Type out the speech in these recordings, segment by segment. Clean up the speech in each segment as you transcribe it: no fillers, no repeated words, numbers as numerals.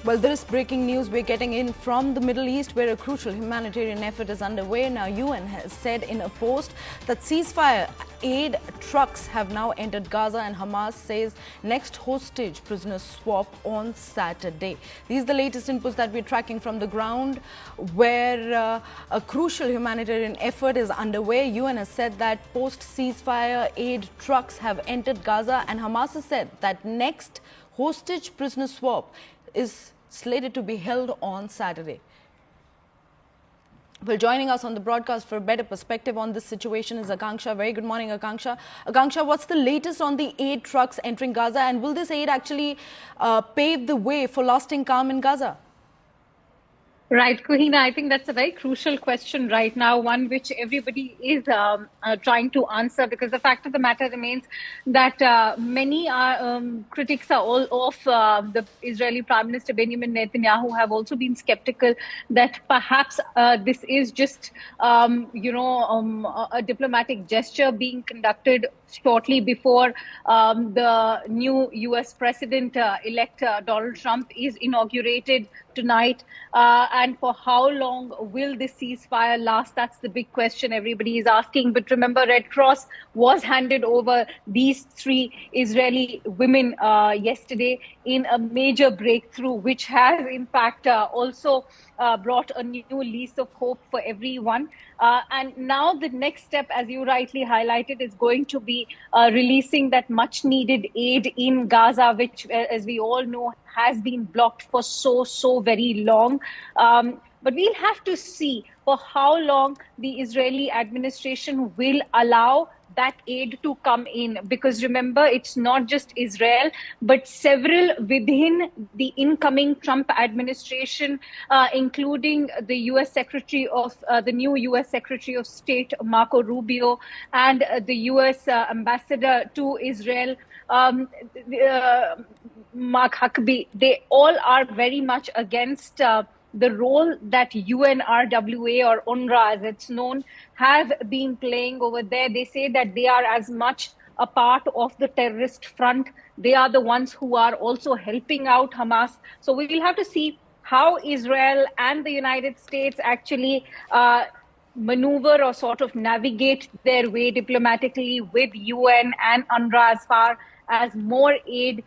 Well, there is breaking news we're getting in from the Middle East, where a crucial humanitarian effort is underway. Now, UN has said in a post that ceasefire aid trucks have now entered Gaza, and Hamas says next hostage prisoner swap on Saturday. These are the latest inputs that we're tracking from the ground, where a crucial humanitarian effort is underway. UN has said that post-ceasefire aid trucks have entered Gaza, and Hamas has said that next hostage prisoner swap is slated to be held on Saturday. Well, joining us on the broadcast for a better perspective on this situation is Akanksha. Very good morning, Akanksha. Akanksha, what's the latest on the aid trucks entering Gaza, and will this aid actually pave the way for lasting calm in Gaza? Right, Kuhina, I think that's a very crucial question right now, one which everybody is trying to answer, because the fact of the matter remains that many critics are all of the Israeli Prime Minister Benjamin Netanyahu have also been skeptical that perhaps this is just, a diplomatic gesture being conducted shortly before the new U.S. President-elect Donald Trump is inaugurated tonight. And for how long will this ceasefire last? That's the big question everybody is asking. But remember, Red Cross was handed over these 3 Israeli women yesterday in a major breakthrough, which has in fact also brought a new lease of hope for everyone. And now the next step, as you rightly highlighted, is going to be releasing that much needed aid in Gaza, which, as we all know, has been blocked for so very long. But we'll have to see for how long the Israeli administration will allow that aid to come in, because remember, it's not just Israel, but several within the incoming Trump administration, including the U.S. Secretary of the new U.S. Secretary of State Marco Rubio and the U.S. Ambassador to Israel, Mark Huckabee. They all are very much against the role that UNRWA, or UNRWA as it's known, have been playing over there. They say that they are as much a part of the terrorist front. They are the ones who are also helping out Hamas. So we will have to see how Israel and the United States actually maneuver or sort of navigate their way diplomatically with UN and UNRWA as far as more aid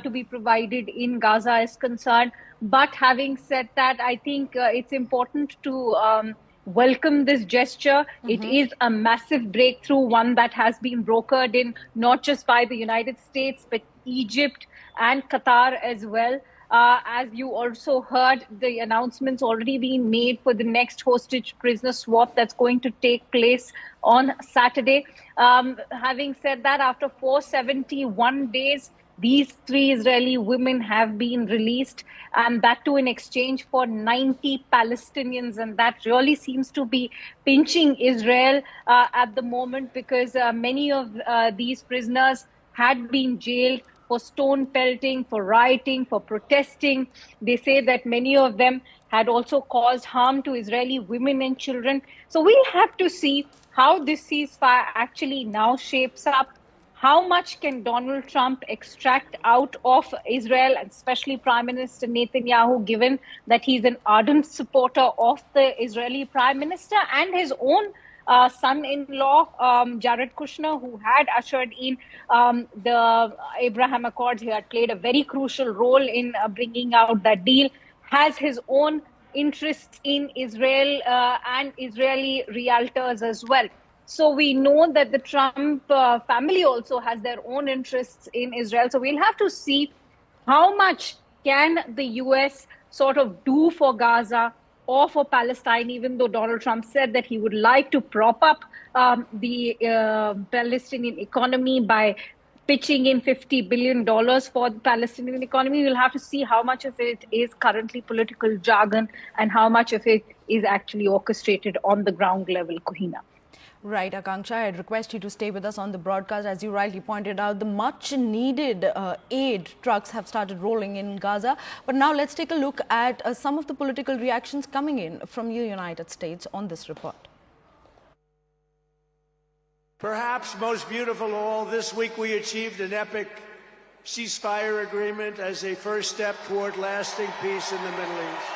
to be provided in Gaza is concerned. But having said that, I think it's important to welcome this gesture. It is a massive breakthrough, one that has been brokered in not just by the United States, but Egypt and Qatar as well. As you also heard, the announcements already being made for the next hostage prisoner swap that's going to take place on Saturday. Having said that, after 471 days, these 3 Israeli women have been released, and that too in exchange for 90 Palestinians. And that really seems to be pinching Israel at the moment, because many of these prisoners had been jailed for stone pelting, for rioting, for protesting. They say that many of them had also caused harm to Israeli women and children. So we'll have to see how this ceasefire actually now shapes up. How much can Donald Trump extract out of Israel, and especially Prime Minister Netanyahu, given that he's an ardent supporter of the Israeli Prime Minister and his own son-in-law, Jared Kushner, who had ushered in the Abraham Accords. He had played a very crucial role in bringing out that deal, has his own interests in Israel and Israeli realtors as well. So we know that the Trump family also has their own interests in Israel. So we'll have to see how much can the U.S. sort of do for Gaza or for Palestine, even though Donald Trump said that he would like to prop up the Palestinian economy by pitching in $50 billion for the Palestinian economy. We'll have to see how much of it is currently political jargon and how much of it is actually orchestrated on the ground level, Kuhina. Right, Akanksha, I'd request you to stay with us on the broadcast. As you rightly pointed out, the much-needed aid trucks have started rolling in Gaza. But now let's take a look at some of the political reactions coming in from the United States on this report. Perhaps most beautiful of all, this week we achieved an epic ceasefire agreement as a first step toward lasting peace in the Middle East.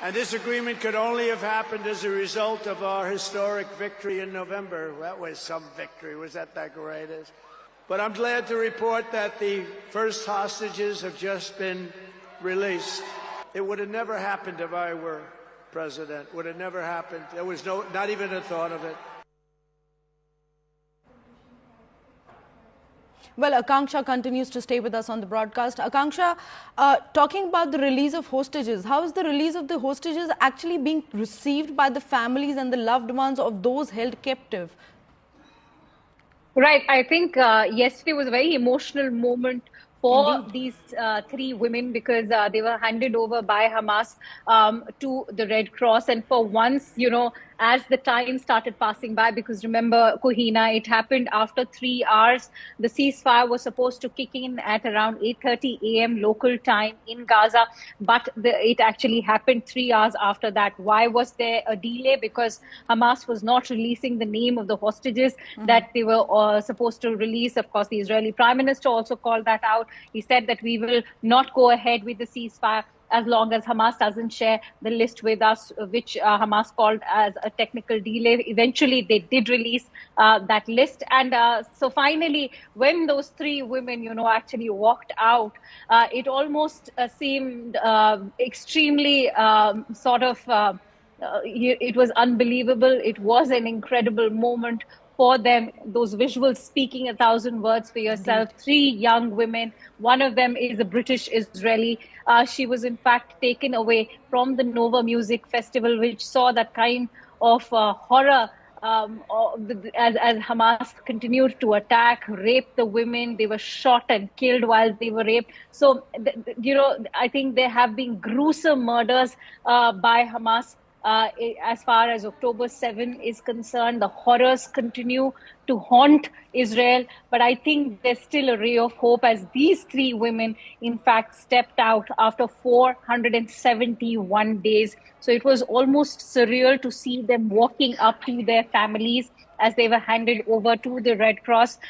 And this agreement could only have happened as a result of our historic victory in November. That was some victory. Was that greatest? But I'm glad to report that the first hostages have just been released. It would have never happened if I were president. Would have never happened. There was not even a thought of it. Well, Akanksha continues to stay with us on the broadcast. Akanksha, talking about the release of hostages, how is the release of the hostages actually being received by the families and the loved ones of those held captive? Right. I think yesterday was a very emotional moment for Indeed. these three women, because they were handed over by Hamas to the Red Cross. And for once, you know, as the time started passing by, because remember, Kohina, it happened after 3 hours. The ceasefire was supposed to kick in at around 8:30 a.m. local time in Gaza, but it actually happened 3 hours after that. Why was there a delay? Because Hamas was not releasing the name of the hostages that they were supposed to release. Of course, the Israeli Prime Minister also called that out. He said that we will not go ahead with the ceasefire as long as Hamas doesn't share the list with us, which Hamas called as a technical delay. Eventually, they did release that list. And so finally, when those three women, you know, actually walked out, it almost seemed extremely it was unbelievable. It was an incredible moment for them. Those visuals speaking 1,000 words for yourself. Indeed. Three young women. One of them is a British Israeli. She was in fact taken away from the Nova Music Festival, which saw that kind of horror as Hamas continued to attack, rape the women. They were shot and killed while they were raped. So, you know, I think there have been gruesome murders by Hamas. As far as October 7 is concerned, the horrors continue to haunt Israel. But I think there's still a ray of hope, as these three women, in fact, stepped out after 471 days. So it was almost surreal to see them walking up to their families as they were handed over to the Red Cross.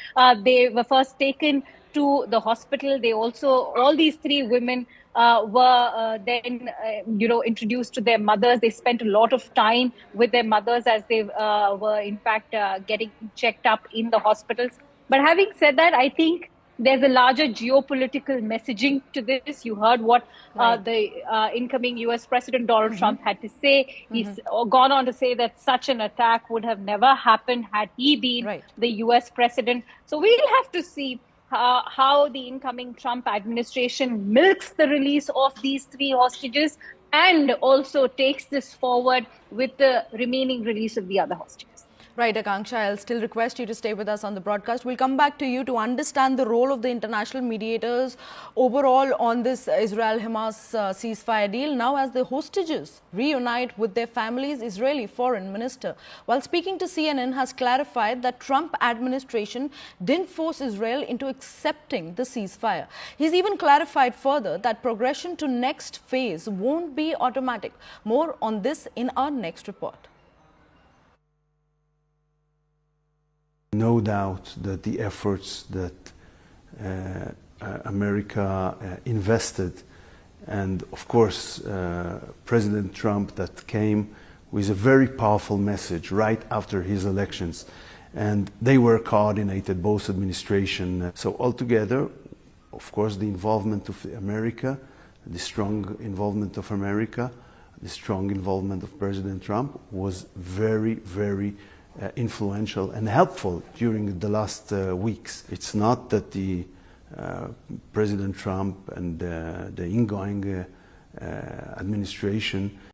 They were first taken to the hospital. They also, all these three women were then, introduced to their mothers. They spent a lot of time with their mothers as they were, in fact, getting checked up in the hospitals. But having said that, I think there's a larger geopolitical messaging to this. You heard what the incoming US President Donald Trump had to say. He's gone on to say that such an attack would have never happened had he been the US president. So we'll have to see how the incoming Trump administration milks the release of these three hostages and also takes this forward with the remaining release of the other hostages. Right, Akanksha, I'll still request you to stay with us on the broadcast. We'll come back to you to understand the role of the international mediators overall on this Israel-Hamas ceasefire deal. Now, as the hostages reunite with their families, Israeli Foreign Minister, while speaking to CNN, has clarified that Trump administration didn't force Israel into accepting the ceasefire. He's even clarified further that progression to next phase won't be automatic. More on this in our next report. No doubt that the efforts that America invested, and of course President Trump, that came with a very powerful message right after his elections, and they were coordinated, both administration. So altogether, of course, the involvement of America, the strong involvement of America, the strong involvement of President Trump was very, very influential and helpful during the last weeks. It's not that the President Trump and the incoming administration